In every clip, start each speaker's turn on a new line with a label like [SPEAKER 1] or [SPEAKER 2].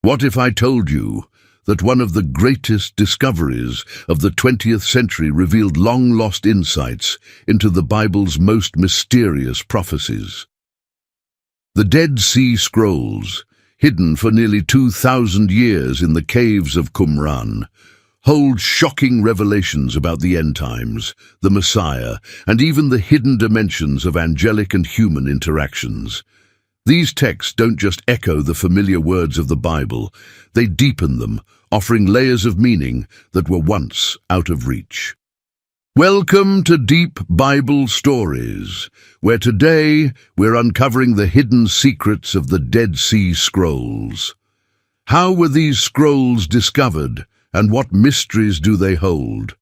[SPEAKER 1] What if I told you that one of the greatest discoveries of the 20th century revealed long-lost insights into the Bible's most mysterious prophecies? The Dead Sea Scrolls, hidden for nearly 2,000 years in the caves of Qumran, hold shocking revelations about the end times, the Messiah, and even the hidden dimensions of angelic and human interactions. These texts don't just echo the familiar words of the Bible, they deepen them, offering layers of meaning that were once out of reach. Welcome to Deep Bible Stories, where today we're uncovering the hidden secrets of the Dead Sea Scrolls. How were these scrolls discovered, and what mysteries do they hold?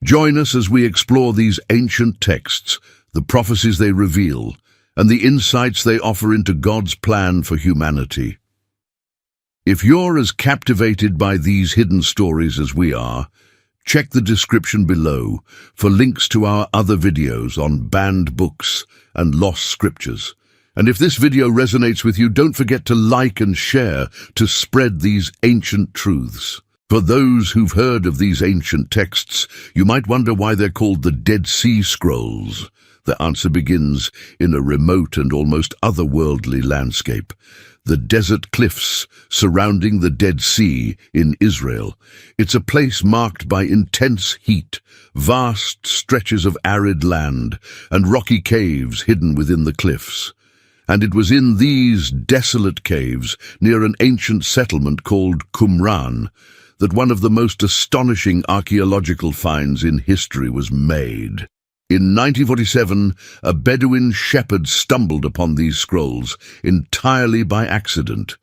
[SPEAKER 1] Join us as we explore these ancient texts, the prophecies they reveal, and the insights they offer into God's plan for humanity. If you're as captivated by these hidden stories as we are, check the description below for links to our other videos on banned books and lost scriptures. And if this video resonates with you, don't forget to like and share to spread these ancient truths. For those who've heard of these ancient texts, you might wonder why they're called the Dead Sea Scrolls. The answer begins in a remote and almost otherworldly landscape. The desert cliffs surrounding the Dead Sea in Israel. It's a place marked by intense heat, vast stretches of arid land, and rocky caves hidden within the cliffs. And it was in these desolate caves, near an ancient settlement called Qumran, that one of the most astonishing archaeological finds in history was made. In 1947, a Bedouin shepherd stumbled upon these scrolls entirely by accident.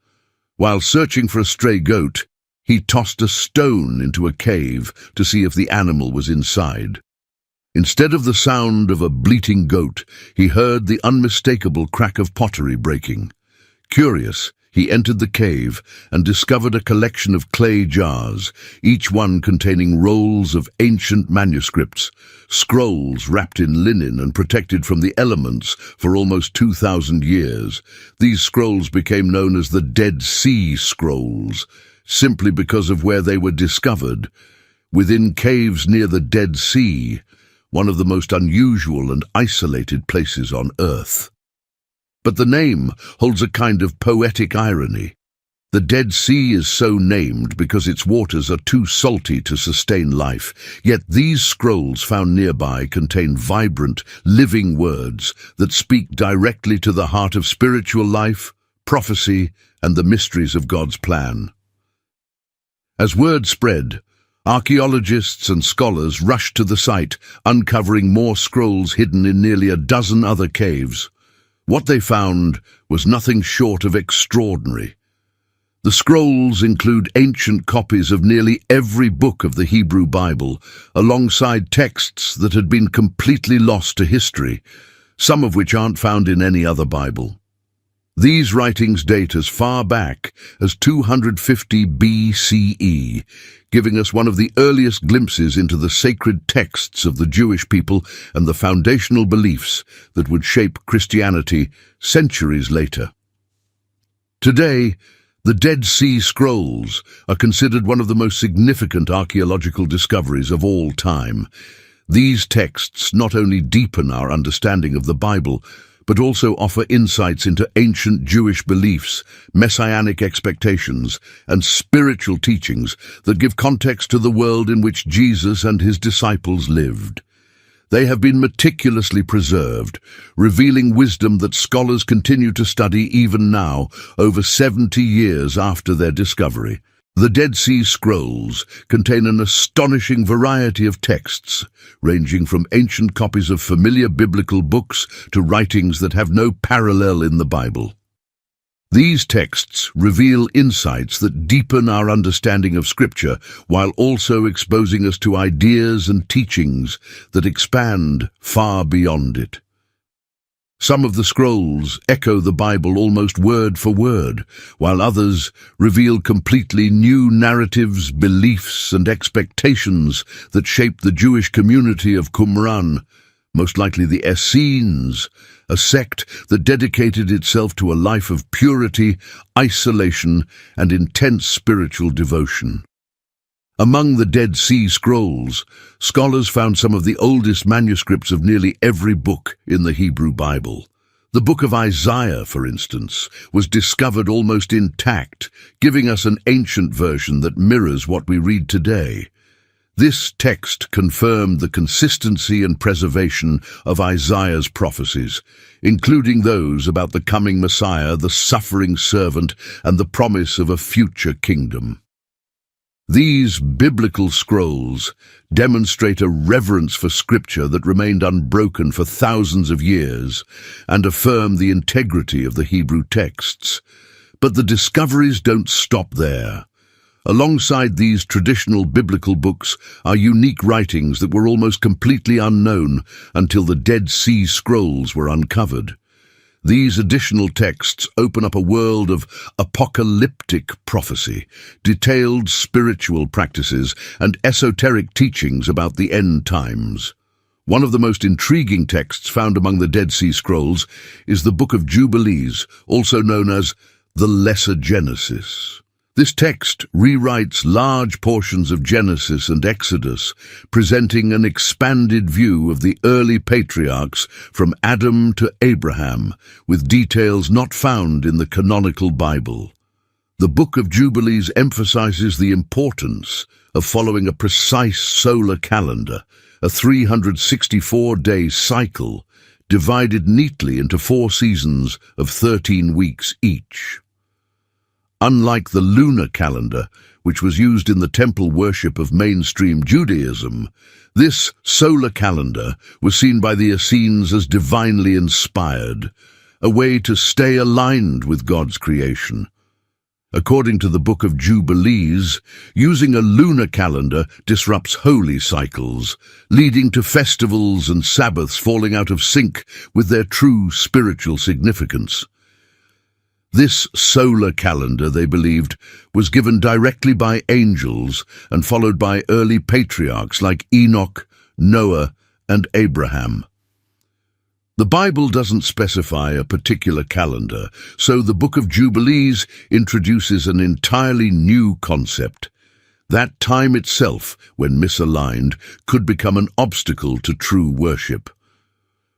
[SPEAKER 1] While searching for a stray goat, he tossed a stone into a cave to see if the animal was inside. Instead of the sound of a bleating goat, he heard the unmistakable crack of pottery breaking. Curious, he entered the cave and discovered a collection of clay jars, each one containing rolls of ancient manuscripts, scrolls wrapped in linen and protected from the elements for almost 2,000 years. These scrolls became known as the Dead Sea Scrolls, simply because of where they were discovered, within caves near the Dead Sea, one of the most unusual and isolated places on Earth. But the name holds a kind of poetic irony. The Dead Sea is so named because its waters are too salty to sustain life, yet these scrolls found nearby contain vibrant, living words that speak directly to the heart of spiritual life, prophecy, and the mysteries of God's plan. As word spread, archaeologists and scholars rushed to the site, uncovering more scrolls hidden in nearly a dozen other caves. What they found was nothing short of extraordinary. The scrolls include ancient copies of nearly every book of the Hebrew Bible, alongside texts that had been completely lost to history, some of which aren't found in any other Bible. These writings date as far back as 250 BCE, giving us one of the earliest glimpses into the sacred texts of the Jewish people and the foundational beliefs that would shape Christianity centuries later. Today, the Dead Sea Scrolls are considered one of the most significant archaeological discoveries of all time. These texts not only deepen our understanding of the Bible, but also offer insights into ancient Jewish beliefs, messianic expectations, and spiritual teachings that give context to the world in which Jesus and his disciples lived. They have been meticulously preserved, revealing wisdom that scholars continue to study even now, over 70 years after their discovery. The Dead Sea Scrolls contain an astonishing variety of texts, ranging from ancient copies of familiar biblical books to writings that have no parallel in the Bible. These texts reveal insights that deepen our understanding of Scripture while also exposing us to ideas and teachings that expand far beyond it. Some of the scrolls echo the Bible almost word for word, while others reveal completely new narratives, beliefs, and expectations that shape the Jewish community of Qumran, most likely the Essenes, a sect that dedicated itself to a life of purity, isolation, and intense spiritual devotion. Among the Dead Sea Scrolls, scholars found some of the oldest manuscripts of nearly every book in the Hebrew Bible. The book of Isaiah, for instance, was discovered almost intact, giving us an ancient version that mirrors what we read today. This text confirmed the consistency and preservation of Isaiah's prophecies, including those about the coming Messiah, the suffering servant, and the promise of a future kingdom. These biblical scrolls demonstrate a reverence for Scripture that remained unbroken for thousands of years and affirm the integrity of the Hebrew texts. But the discoveries don't stop there. Alongside these traditional biblical books are unique writings that were almost completely unknown until the Dead Sea Scrolls were uncovered. These additional texts open up a world of apocalyptic prophecy, detailed spiritual practices, and esoteric teachings about the end times. One of the most intriguing texts found among the Dead Sea Scrolls is the Book of Jubilees, also known as the Lesser Genesis. This text rewrites large portions of Genesis and Exodus, presenting an expanded view of the early patriarchs from Adam to Abraham, with details not found in the canonical Bible. The Book of Jubilees emphasizes the importance of following a precise solar calendar, a 364-day cycle, divided neatly into 4 seasons of 13 weeks each. Unlike the lunar calendar, which was used in the temple worship of mainstream Judaism, this solar calendar was seen by the Essenes as divinely inspired, a way to stay aligned with God's creation. According to the Book of Jubilees, using a lunar calendar disrupts holy cycles, leading to festivals and Sabbaths falling out of sync with their true spiritual significance. This solar calendar, they believed, was given directly by angels and followed by early patriarchs like Enoch, Noah, and Abraham. The Bible doesn't specify a particular calendar, so the Book of Jubilees introduces an entirely new concept. That time itself, when misaligned, could become an obstacle to true worship.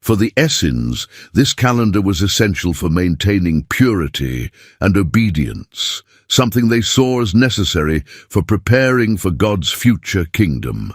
[SPEAKER 1] For the Essenes, this calendar was essential for maintaining purity and obedience, something they saw as necessary for preparing for God's future kingdom.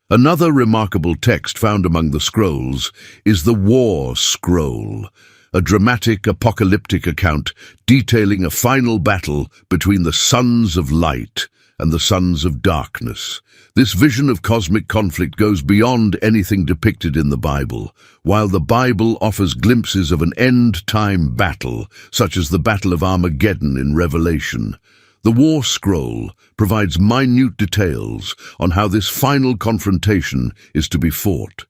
[SPEAKER 1] Another remarkable text found among the scrolls is the War Scroll, a dramatic apocalyptic account detailing a final battle between the sons of light and the sons of darkness. This vision of cosmic conflict goes beyond anything depicted in the Bible. While the Bible offers glimpses of an end-time battle, such as the Battle of Armageddon in Revelation, the War Scroll provides minute details on how this final confrontation is to be fought.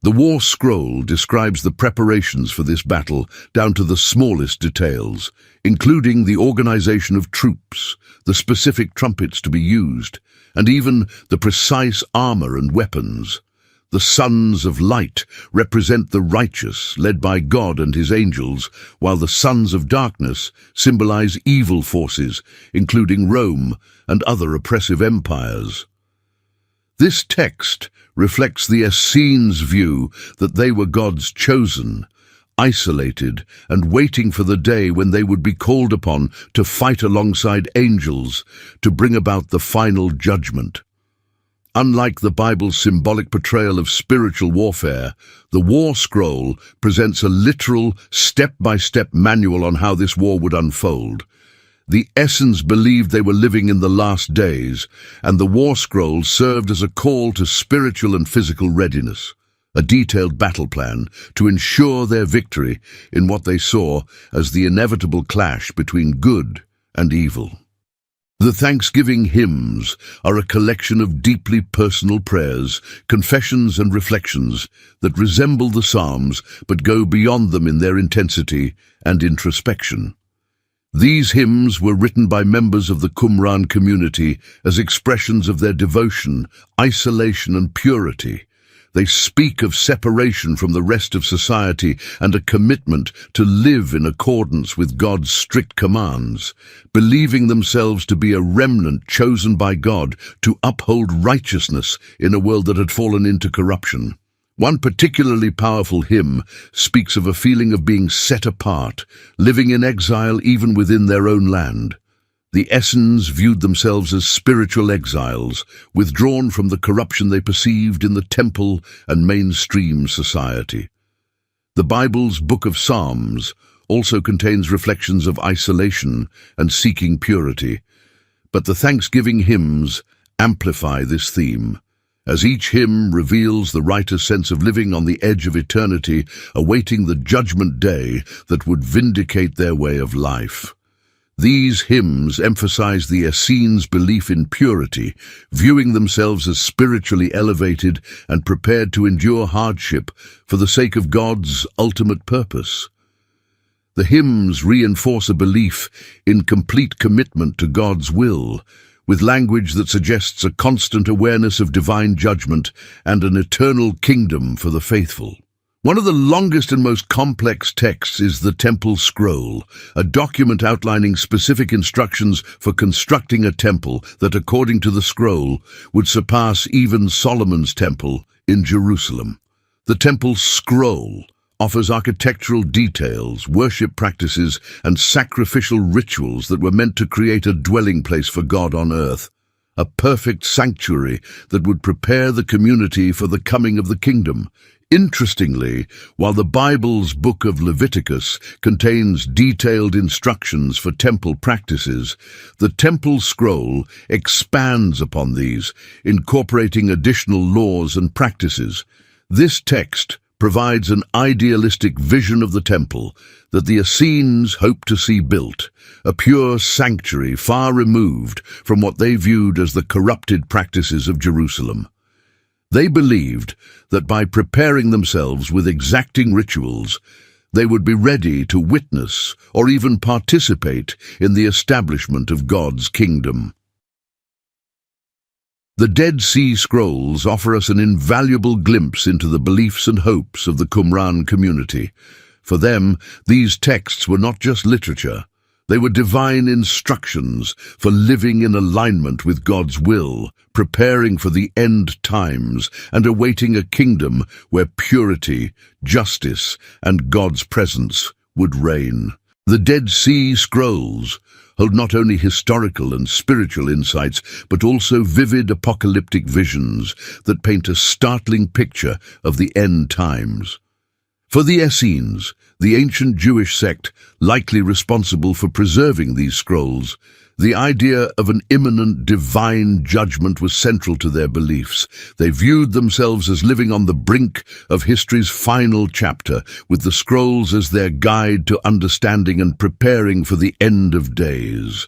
[SPEAKER 1] The War Scroll describes the preparations for this battle down to the smallest details, including the organization of troops, the specific trumpets to be used, and even the precise armor and weapons. The sons of light represent the righteous, led by God and his angels, while the sons of darkness symbolize evil forces, including Rome and other oppressive empires. This text reflects the Essenes' view that they were God's chosen, isolated, and waiting for the day when they would be called upon to fight alongside angels to bring about the final judgment. Unlike the Bible's symbolic portrayal of spiritual warfare, the War Scroll presents a literal, step-by-step manual on how this war would unfold. The Essenes believed they were living in the last days, and the War Scroll served as a call to spiritual and physical readiness, a detailed battle plan to ensure their victory in what they saw as the inevitable clash between good and evil. The Thanksgiving hymns are a collection of deeply personal prayers, confessions and reflections that resemble the Psalms but go beyond them in their intensity and introspection. These hymns were written by members of the Qumran community as expressions of their devotion, isolation and purity. They speak of separation from the rest of society and a commitment to live in accordance with God's strict commands, believing themselves to be a remnant chosen by God to uphold righteousness in a world that had fallen into corruption. One particularly powerful hymn speaks of a feeling of being set apart, living in exile even within their own land. The Essenes viewed themselves as spiritual exiles, withdrawn from the corruption they perceived in the temple and mainstream society. The Bible's Book of Psalms also contains reflections of isolation and seeking purity, but the Thanksgiving hymns amplify this theme, as each hymn reveals the writer's sense of living on the edge of eternity, awaiting the judgment day that would vindicate their way of life. These hymns emphasize the Essenes' belief in purity, viewing themselves as spiritually elevated and prepared to endure hardship for the sake of God's ultimate purpose. The hymns reinforce a belief in complete commitment to God's will, with language that suggests a constant awareness of divine judgment and an eternal kingdom for the faithful. One of the longest and most complex texts is the Temple Scroll, a document outlining specific instructions for constructing a temple that, according to the scroll, would surpass even Solomon's temple in Jerusalem. The Temple Scroll offers architectural details, worship practices, and sacrificial rituals that were meant to create a dwelling place for God on earth, a perfect sanctuary that would prepare the community for the coming of the kingdom. Interestingly, while the Bible's book of Leviticus contains detailed instructions for temple practices, the Temple Scroll expands upon these, incorporating additional laws and practices. This text provides an idealistic vision of the temple that the Essenes hoped to see built, a pure sanctuary far removed from what they viewed as the corrupted practices of Jerusalem. They believed that by preparing themselves with exacting rituals, they would be ready to witness or even participate in the establishment of God's kingdom. The Dead Sea Scrolls offer us an invaluable glimpse into the beliefs and hopes of the Qumran community. For them, these texts were not just literature. They were divine instructions for living in alignment with God's will, preparing for the end times, and awaiting a kingdom where purity, justice, and God's presence would reign. The Dead Sea Scrolls hold not only historical and spiritual insights, but also vivid apocalyptic visions that paint a startling picture of the end times. For the Essenes, the ancient Jewish sect likely responsible for preserving these scrolls, the idea of an imminent divine judgment was central to their beliefs. They viewed themselves as living on the brink of history's final chapter, with the scrolls as their guide to understanding and preparing for the end of days.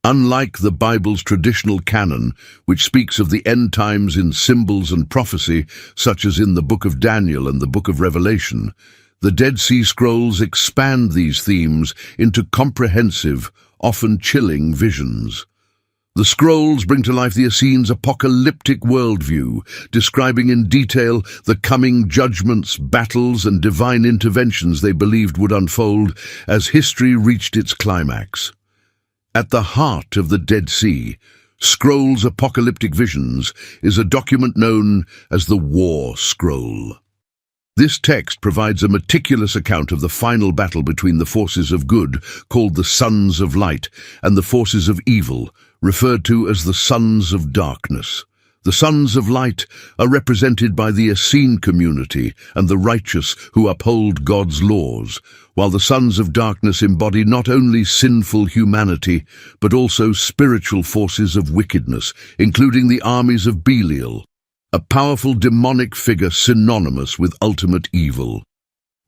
[SPEAKER 1] Unlike the Bible's traditional canon, which speaks of the end times in symbols and prophecy, such as in the Book of Daniel and the Book of Revelation, the Dead Sea Scrolls expand these themes into comprehensive, often chilling visions. The scrolls bring to life the Essenes' apocalyptic worldview, describing in detail the coming judgments, battles, and divine interventions they believed would unfold as history reached its climax. At the heart of the Dead Sea Scrolls' apocalyptic visions is a document known as the War Scroll. This text provides a meticulous account of the final battle between the forces of good, called the Sons of Light, and the forces of evil, referred to as the Sons of Darkness. The Sons of Light are represented by the Essene community and the righteous who uphold God's laws, while the Sons of Darkness embody not only sinful humanity, but also spiritual forces of wickedness, including the armies of Belial, a powerful demonic figure synonymous with ultimate evil.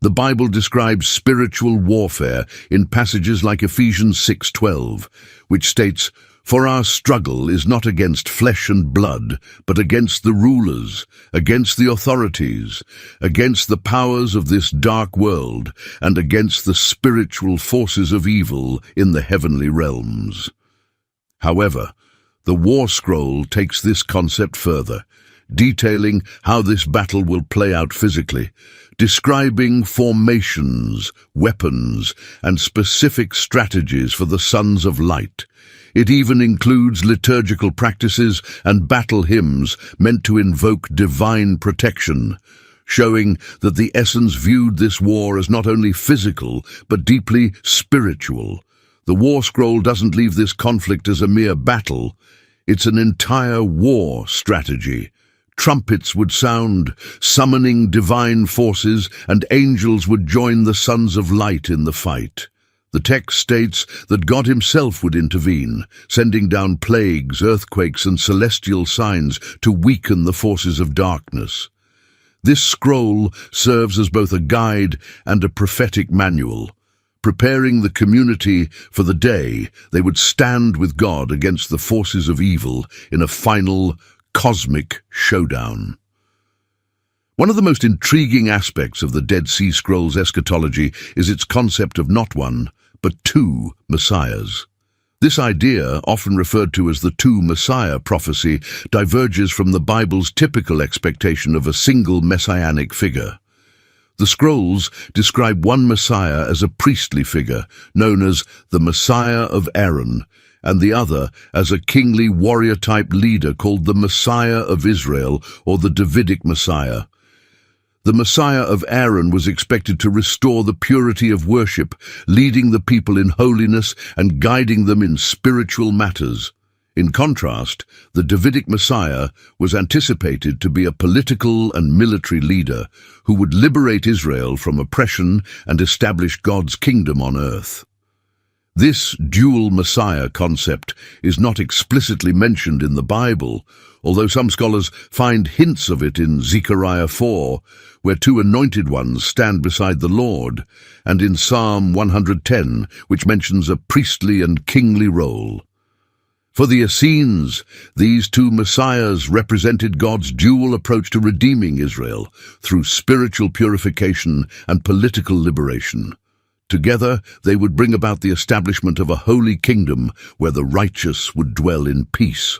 [SPEAKER 1] The Bible describes spiritual warfare in passages like Ephesians 6:12, which states, "For our struggle is not against flesh and blood, but against the rulers, against the authorities, against the powers of this dark world, and against the spiritual forces of evil in the heavenly realms." However, the War Scroll takes this concept further, detailing how this battle will play out physically, describing formations, weapons, and specific strategies for the Sons of Light. It even includes liturgical practices and battle hymns meant to invoke divine protection, showing that the Essenes viewed this war as not only physical, but deeply spiritual. The War Scroll doesn't leave this conflict as a mere battle. It's an entire war strategy. Trumpets would sound, summoning divine forces, and angels would join the Sons of Light in the fight. The text states that God himself would intervene, sending down plagues, earthquakes, and celestial signs to weaken the forces of darkness. This scroll serves as both a guide and a prophetic manual, preparing the community for the day they would stand with God against the forces of evil in a final cosmic showdown. One of the most intriguing aspects of the Dead Sea Scrolls eschatology is its concept of not one, but two messiahs. This idea, often referred to as the two Messiah prophecy, diverges from the Bible's typical expectation of a single messianic figure. The scrolls describe one Messiah as a priestly figure, known as the Messiah of Aaron, and the other as a kingly warrior-type leader called the Messiah of Israel, or the Davidic Messiah. The Messiah of Aaron was expected to restore the purity of worship, leading the people in holiness and guiding them in spiritual matters. In contrast, the Davidic Messiah was anticipated to be a political and military leader who would liberate Israel from oppression and establish God's kingdom on earth. This dual Messiah concept is not explicitly mentioned in the Bible, although some scholars find hints of it in Zechariah 4, where two anointed ones stand beside the Lord, and in Psalm 110, which mentions a priestly and kingly role. For the Essenes, these two messiahs represented God's dual approach to redeeming Israel through spiritual purification and political liberation. Together, they would bring about the establishment of a holy kingdom where the righteous would dwell in peace.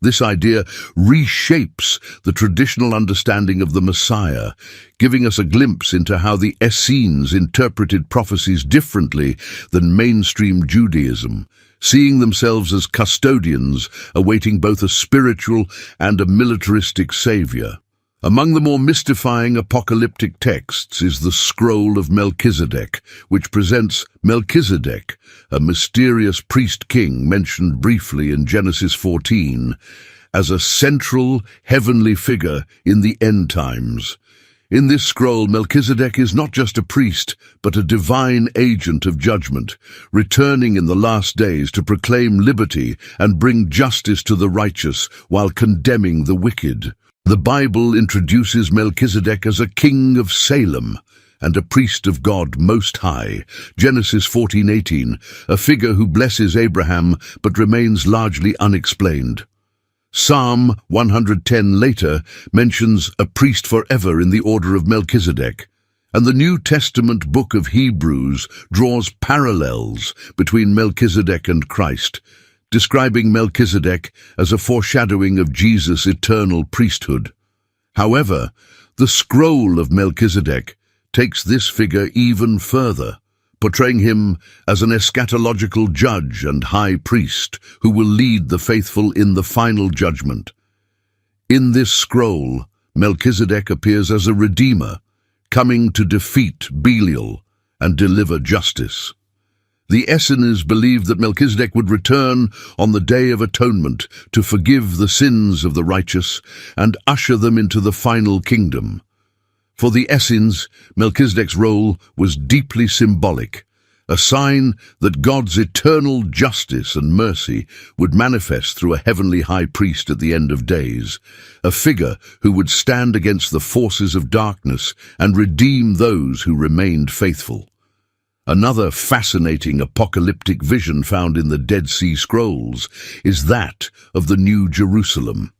[SPEAKER 1] This idea reshapes the traditional understanding of the Messiah, giving us a glimpse into how the Essenes interpreted prophecies differently than mainstream Judaism, seeing themselves as custodians awaiting both a spiritual and a militaristic savior. Among the more mystifying apocalyptic texts is the Scroll of Melchizedek, which presents Melchizedek, a mysterious priest-king mentioned briefly in Genesis 14, as a central heavenly figure in the end times. In this scroll, Melchizedek is not just a priest, but a divine agent of judgment, returning in the last days to proclaim liberty and bring justice to the righteous while condemning the wicked. The Bible introduces Melchizedek as a king of Salem and a priest of God Most High, Genesis 14:18, a figure who blesses Abraham but remains largely unexplained. Psalm 110 later mentions a priest forever in the order of Melchizedek, and the New Testament book of Hebrews draws parallels between Melchizedek and Christ, describing Melchizedek as a foreshadowing of Jesus' eternal priesthood. However, the Scroll of Melchizedek takes this figure even further, portraying him as an eschatological judge and high priest who will lead the faithful in the final judgment. In this scroll, Melchizedek appears as a redeemer, coming to defeat Belial and deliver justice. The Essenes believed that Melchizedek would return on the Day of Atonement to forgive the sins of the righteous and usher them into the final kingdom. For the Essenes, Melchizedek's role was deeply symbolic, a sign that God's eternal justice and mercy would manifest through a heavenly high priest at the end of days, a figure who would stand against the forces of darkness and redeem those who remained faithful. Another fascinating apocalyptic vision found in the Dead Sea Scrolls is that of the New Jerusalem.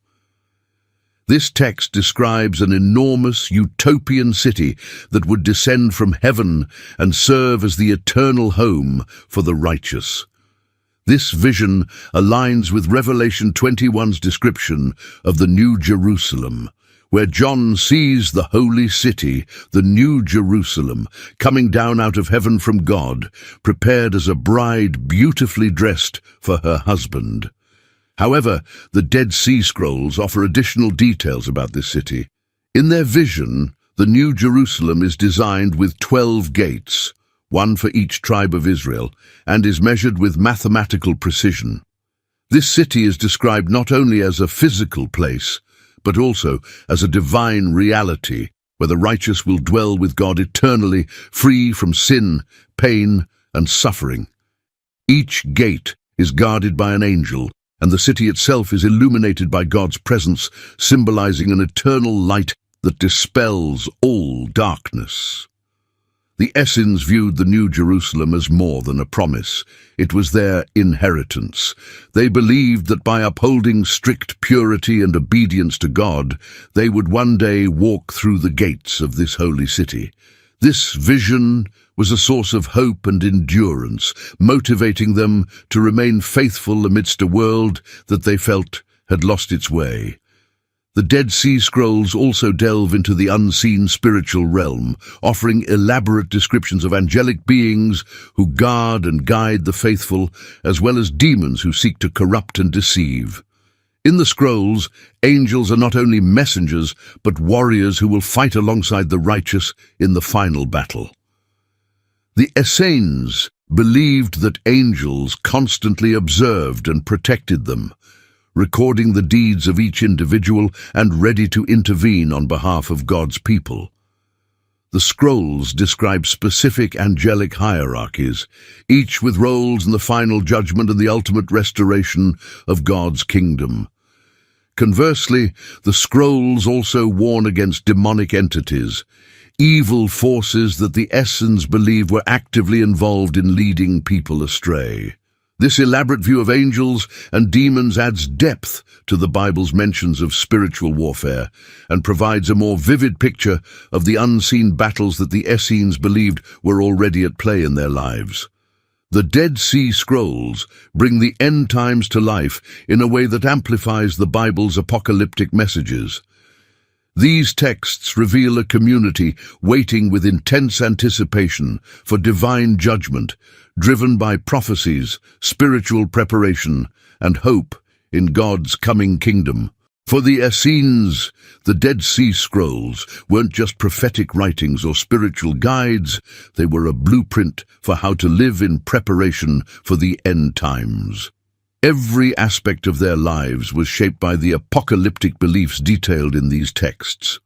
[SPEAKER 1] This text describes an enormous utopian city that would descend from heaven and serve as the eternal home for the righteous. This vision aligns with Revelation 21's description of the New Jerusalem, where John sees the holy city, the New Jerusalem, coming down out of heaven from God, prepared as a bride beautifully dressed for her husband. However, the Dead Sea Scrolls offer additional details about this city. In their vision, the New Jerusalem is designed with 12 gates, one for each tribe of Israel, and is measured with mathematical precision. This city is described not only as a physical place, but also as a divine reality, where the righteous will dwell with God eternally, free from sin, pain, and suffering. Each gate is guarded by an angel, and the city itself is illuminated by God's presence, symbolizing an eternal light that dispels all darkness. The Essenes viewed the New Jerusalem as more than a promise. It was their inheritance. They believed that by upholding strict purity and obedience to God, they would one day walk through the gates of this holy city. This vision was a source of hope and endurance, motivating them to remain faithful amidst a world that they felt had lost its way. The Dead Sea Scrolls also delve into the unseen spiritual realm, offering elaborate descriptions of angelic beings who guard and guide the faithful, as well as demons who seek to corrupt and deceive. In the scrolls, angels are not only messengers, but warriors who will fight alongside the righteous in the final battle. The Essenes believed that angels constantly observed and protected them, recording the deeds of each individual and ready to intervene on behalf of God's people. The scrolls describe specific angelic hierarchies, each with roles in the final judgment and the ultimate restoration of God's kingdom. Conversely, the scrolls also warn against demonic entities, evil forces that the Essenes believed were actively involved in leading people astray. This elaborate view of angels and demons adds depth to the Bible's mentions of spiritual warfare and provides a more vivid picture of the unseen battles that the Essenes believed were already at play in their lives. The Dead Sea Scrolls bring the end times to life in a way that amplifies the Bible's apocalyptic messages. These texts reveal a community waiting with intense anticipation for divine judgment, driven by prophecies, spiritual preparation, and hope in God's coming kingdom. For the Essenes, the Dead Sea Scrolls weren't just prophetic writings or spiritual guides, they were a blueprint for how to live in preparation for the end times. Every aspect of their lives was shaped by the apocalyptic beliefs detailed in these texts.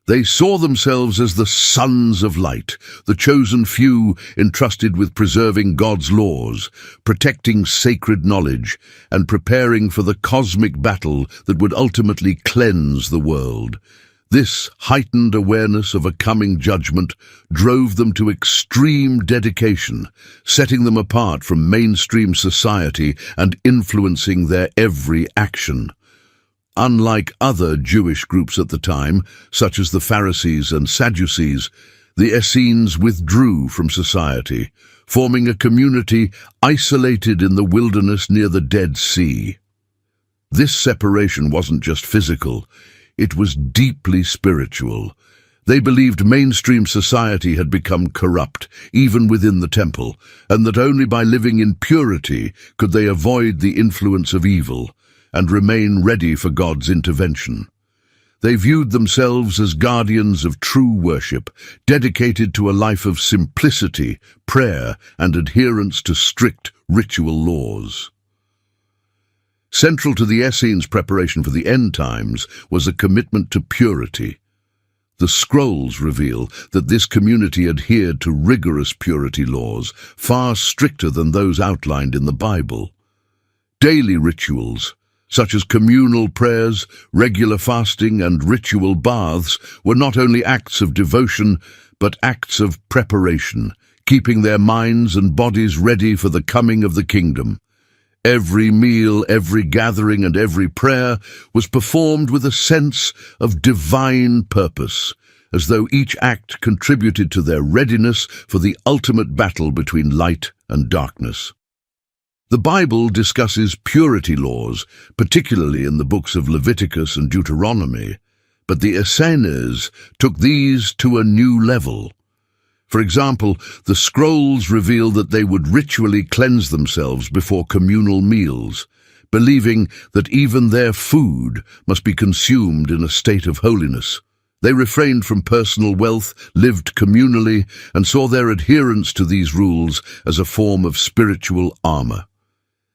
[SPEAKER 1] They saw themselves as the sons of light, the chosen few entrusted with preserving God's laws, protecting sacred knowledge, and preparing for the cosmic battle that would ultimately cleanse the world. This heightened awareness of a coming judgment drove them to extreme dedication, setting them apart from mainstream society and influencing their every action. Unlike other Jewish groups at the time, such as the Pharisees and Sadducees, the Essenes withdrew from society, forming a community isolated in the wilderness near the Dead Sea. This separation wasn't just physical, it was deeply spiritual. They believed mainstream society had become corrupt, even within the temple, and that only by living in purity could they avoid the influence of evil and remain ready for God's intervention. They viewed themselves as guardians of true worship, dedicated to a life of simplicity, prayer, and adherence to strict ritual laws. Central to the Essenes' preparation for the end times was a commitment to purity. The scrolls reveal that this community adhered to rigorous purity laws, far stricter than those outlined in the Bible. Daily rituals, such as communal prayers, regular fasting, and ritual baths, were not only acts of devotion, but acts of preparation, keeping their minds and bodies ready for the coming of the kingdom. Every meal, every gathering, and every prayer was performed with a sense of divine purpose, as though each act contributed to their readiness for the ultimate battle between light and darkness. The Bible discusses purity laws, particularly in the books of Leviticus and Deuteronomy, but the Essenes took these to a new level. For example, the scrolls reveal that they would ritually cleanse themselves before communal meals, believing that even their food must be consumed in a state of holiness. They refrained from personal wealth, lived communally, and saw their adherence to these rules as a form of spiritual armor.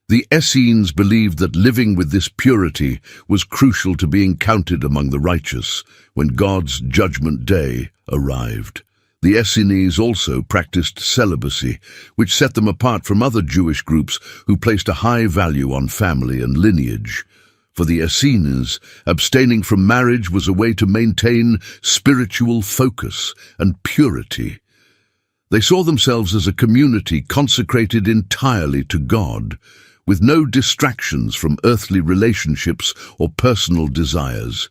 [SPEAKER 1] The Essenes believed that living with this purity was crucial to being counted among the righteous when God's judgment day arrived. The Essenes also practiced celibacy, which set them apart from other Jewish groups who placed a high value on family and lineage. For the Essenes, abstaining from marriage was a way to maintain spiritual focus and purity. They saw themselves as a community consecrated entirely to God, with no distractions from earthly relationships or personal desires.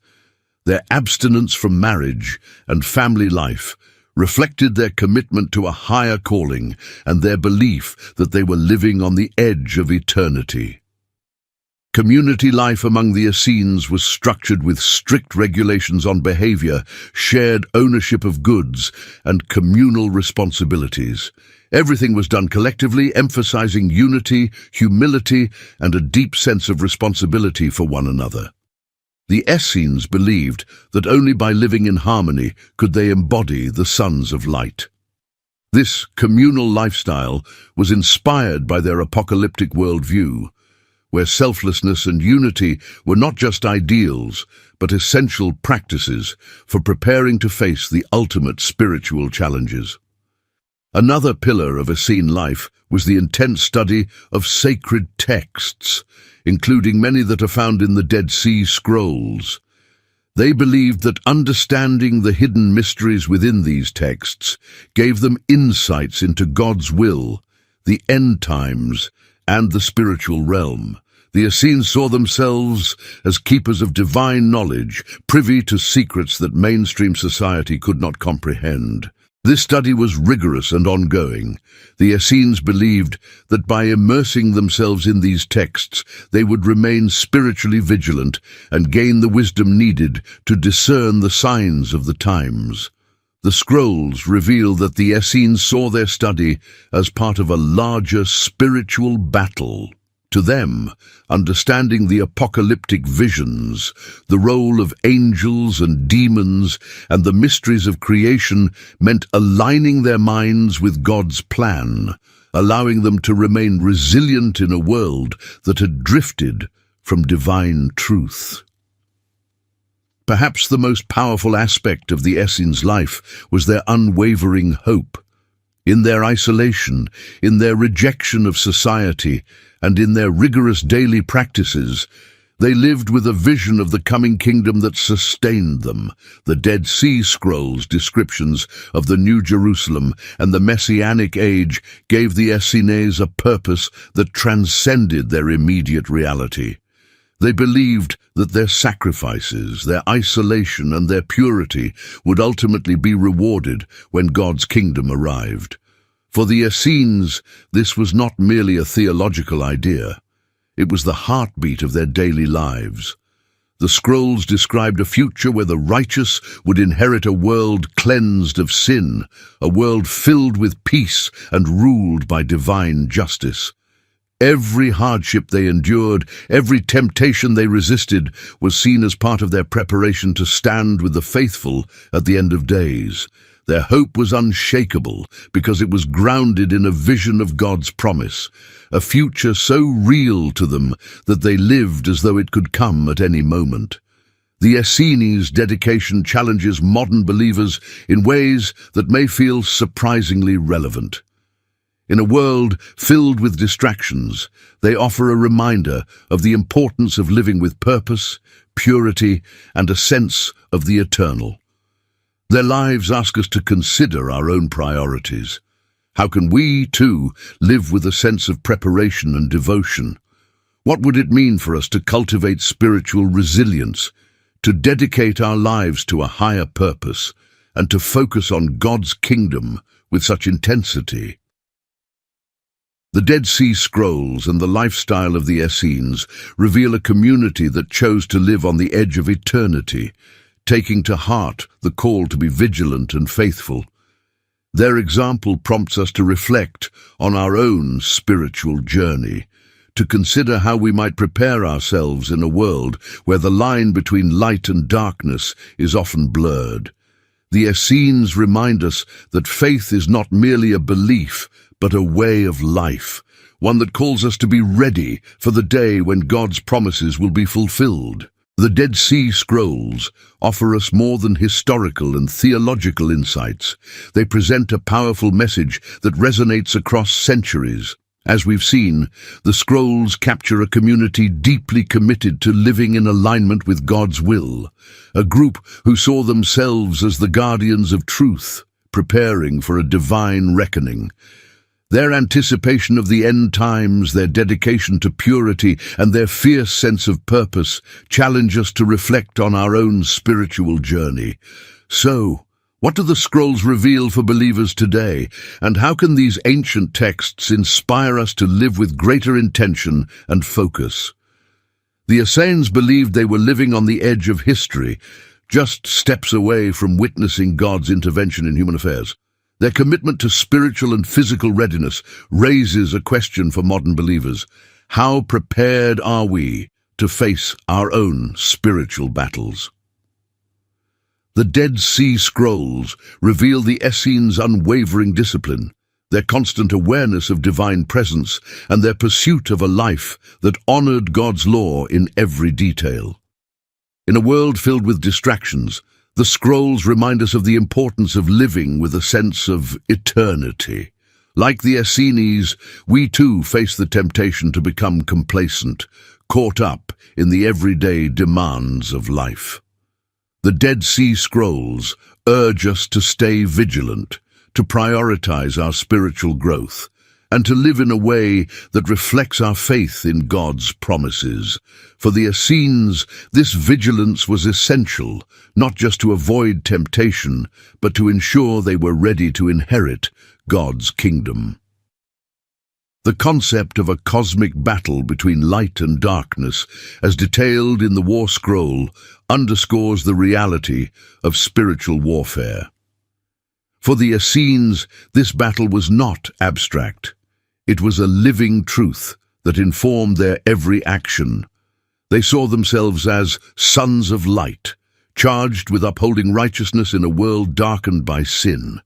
[SPEAKER 1] Their abstinence from marriage and family life reflected their commitment to a higher calling and their belief that they were living on the edge of eternity. Community life among the Essenes was structured with strict regulations on behavior, shared ownership of goods, and communal responsibilities. Everything was done collectively, emphasizing unity, humility, and a deep sense of responsibility for one another. The Essenes believed that only by living in harmony could they embody the sons of light. This communal lifestyle was inspired by their apocalyptic worldview, where selflessness and unity were not just ideals, but essential practices for preparing to face the ultimate spiritual challenges. Another pillar of Essene life was the intense study of sacred texts, including many that are found in the Dead Sea Scrolls. They believed that understanding the hidden mysteries within these texts gave them insights into God's will, the end times, and the spiritual realm. The Essenes saw themselves as keepers of divine knowledge, privy to secrets that mainstream society could not comprehend. This study was rigorous and ongoing. The Essenes believed that by immersing themselves in these texts, they would remain spiritually vigilant and gain the wisdom needed to discern the signs of the times. The scrolls reveal that the Essenes saw their study as part of a larger spiritual battle. To them, understanding the apocalyptic visions, the role of angels and demons, and the mysteries of creation meant aligning their minds with God's plan, allowing them to remain resilient in a world that had drifted from divine truth. Perhaps the most powerful aspect of the Essenes' life was their unwavering hope. In their isolation, in their rejection of society, and in their rigorous daily practices, they lived with a vision of the coming kingdom that sustained them. The Dead Sea Scrolls' descriptions of the New Jerusalem and the Messianic age gave the Essenes a purpose that transcended their immediate reality. They believed that their sacrifices, their isolation, and their purity would ultimately be rewarded when God's kingdom arrived. For the Essenes, this was not merely a theological idea. It was the heartbeat of their daily lives. The scrolls described a future where the righteous would inherit a world cleansed of sin, a world filled with peace and ruled by divine justice. Every hardship they endured, every temptation they resisted, was seen as part of their preparation to stand with the faithful at the end of days. Their hope was unshakable because it was grounded in a vision of God's promise, a future so real to them that they lived as though it could come at any moment. The Essenes' dedication challenges modern believers in ways that may feel surprisingly relevant. In a world filled with distractions, they offer a reminder of the importance of living with purpose, purity, and a sense of the eternal. Their lives ask us to consider our own priorities. How can we, too, live with a sense of preparation and devotion? What would it mean for us to cultivate spiritual resilience, to dedicate our lives to a higher purpose, and to focus on God's kingdom with such intensity? The Dead Sea Scrolls and the lifestyle of the Essenes reveal a community that chose to live on the edge of eternity, taking to heart the call to be vigilant and faithful. Their example prompts us to reflect on our own spiritual journey, to consider how we might prepare ourselves in a world where the line between light and darkness is often blurred. The Essenes remind us that faith is not merely a belief, but a way of life, one that calls us to be ready for the day when God's promises will be fulfilled. The Dead Sea Scrolls offer us more than historical and theological insights. They present a powerful message that resonates across centuries. As we've seen, the scrolls capture a community deeply committed to living in alignment with God's will, a group who saw themselves as the guardians of truth, preparing for a divine reckoning. Their anticipation of the end times, their dedication to purity, and their fierce sense of purpose challenge us to reflect on our own spiritual journey. So, what do the scrolls reveal for believers today, and how can these ancient texts inspire us to live with greater intention and focus? The Essenes believed they were living on the edge of history, just steps away from witnessing God's intervention in human affairs. Their commitment to spiritual and physical readiness raises a question for modern believers. How prepared are we to face our own spiritual battles? The Dead Sea Scrolls reveal the Essenes' unwavering discipline, their constant awareness of divine presence, and their pursuit of a life that honored God's law in every detail. In a world filled with distractions, the scrolls remind us of the importance of living with a sense of eternity. Like the Essenes, we too face the temptation to become complacent, caught up in the everyday demands of life. The Dead Sea Scrolls urge us to stay vigilant, to prioritize our spiritual growth, and to live in a way that reflects our faith in God's promises. For the Essenes, this vigilance was essential, not just to avoid temptation, but to ensure they were ready to inherit God's kingdom. The concept of a cosmic battle between light and darkness, as detailed in the War Scroll, underscores the reality of spiritual warfare. For the Essenes, this battle was not abstract. It was a living truth that informed their every action. They saw themselves as sons of light, charged with upholding righteousness in a world darkened by sin.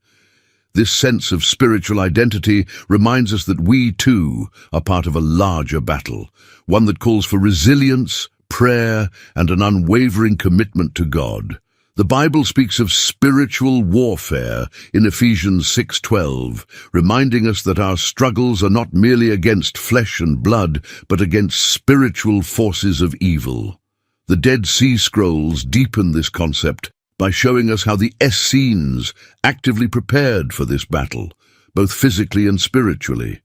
[SPEAKER 1] This sense of spiritual identity reminds us that we, too, are part of a larger battle, one that calls for resilience, prayer, and an unwavering commitment to God. The Bible speaks of spiritual warfare in Ephesians 6:12, reminding us that our struggles are not merely against flesh and blood, but against spiritual forces of evil. The Dead Sea Scrolls deepen this concept by showing us how the Essenes actively prepared for this battle, both physically and spiritually.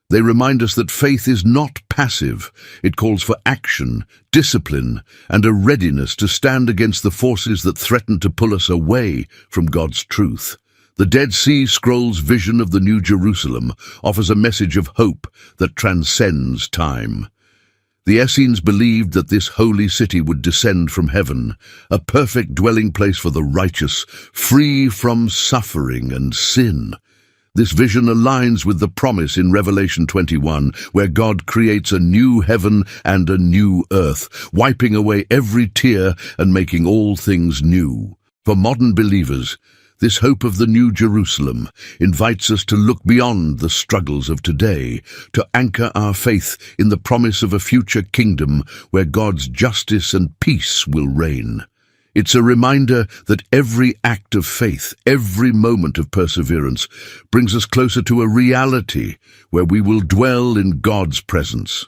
[SPEAKER 1] They remind us that faith is not passive. It calls for action, discipline, and a readiness to stand against the forces that threaten to pull us away from God's truth. The Dead Sea Scrolls' vision of the New Jerusalem offers a message of hope that transcends time. The Essenes believed that this holy city would descend from heaven, a perfect dwelling place for the righteous, free from suffering and sin. This vision aligns with the promise in Revelation 21, where God creates a new heaven and a new earth, wiping away every tear and making all things new. For modern believers, this hope of the New Jerusalem invites us to look beyond the struggles of today, to anchor our faith in the promise of a future kingdom where God's justice and peace will reign. It's a reminder that every act of faith, every moment of perseverance, brings us closer to a reality where we will dwell in God's presence.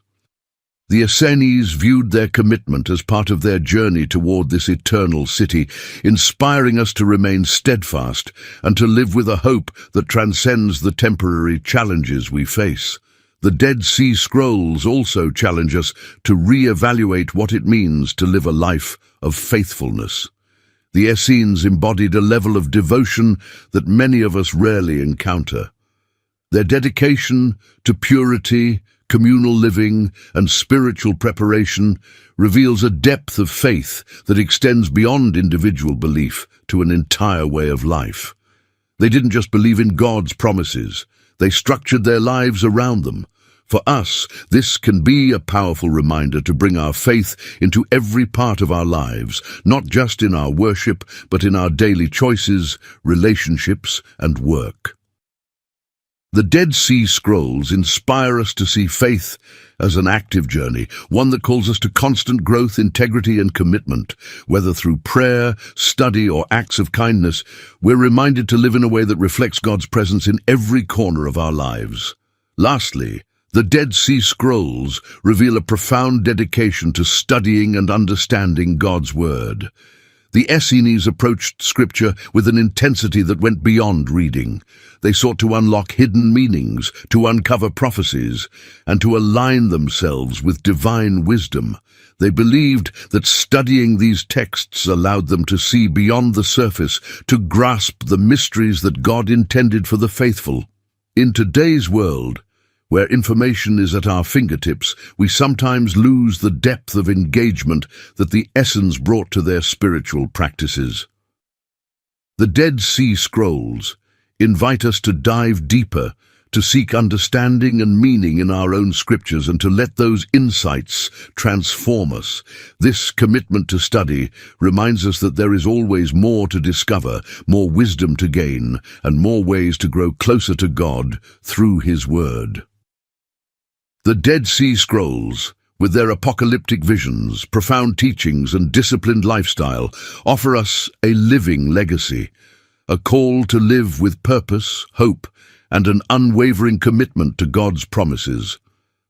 [SPEAKER 1] The Essenes viewed their commitment as part of their journey toward this eternal city, inspiring us to remain steadfast and to live with a hope that transcends the temporary challenges we face. The Dead Sea Scrolls also challenge us to re-evaluate what it means to live a life of faithfulness. The Essenes embodied a level of devotion that many of us rarely encounter. Their dedication to purity, communal living, and spiritual preparation reveals a depth of faith that extends beyond individual belief to an entire way of life. They didn't just believe in God's promises, they structured their lives around them. For us, this can be a powerful reminder to bring our faith into every part of our lives, not just in our worship, but in our daily choices, relationships, and work. The Dead Sea Scrolls inspire us to see faith as an active journey, one that calls us to constant growth, integrity, and commitment. Whether through prayer, study, or acts of kindness, we're reminded to live in a way that reflects God's presence in every corner of our lives. Lastly, the Dead Sea Scrolls reveal a profound dedication to studying and understanding God's Word. The Essenes approached Scripture with an intensity that went beyond reading. They sought to unlock hidden meanings, to uncover prophecies, and to align themselves with divine wisdom. They believed that studying these texts allowed them to see beyond the surface, to grasp the mysteries that God intended for the faithful. In today's world, where information is at our fingertips, we sometimes lose the depth of engagement that the Essenes brought to their spiritual practices. The Dead Sea Scrolls invite us to dive deeper, to seek understanding and meaning in our own scriptures, and to let those insights transform us. This commitment to study reminds us that there is always more to discover, more wisdom to gain, and more ways to grow closer to God through His Word. The Dead Sea Scrolls, with their apocalyptic visions, profound teachings, and disciplined lifestyle, offer us a living legacy, a call to live with purpose, hope, and an unwavering commitment to God's promises.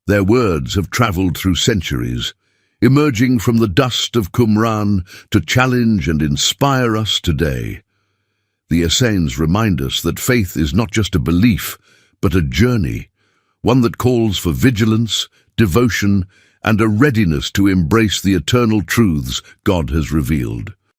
[SPEAKER 1] Their words have traveled through centuries, emerging from the dust of Qumran to challenge and inspire us today. The Essenes remind us that faith is not just a belief, but a journey, one that calls for vigilance, devotion, and a readiness to embrace the eternal truths God has revealed.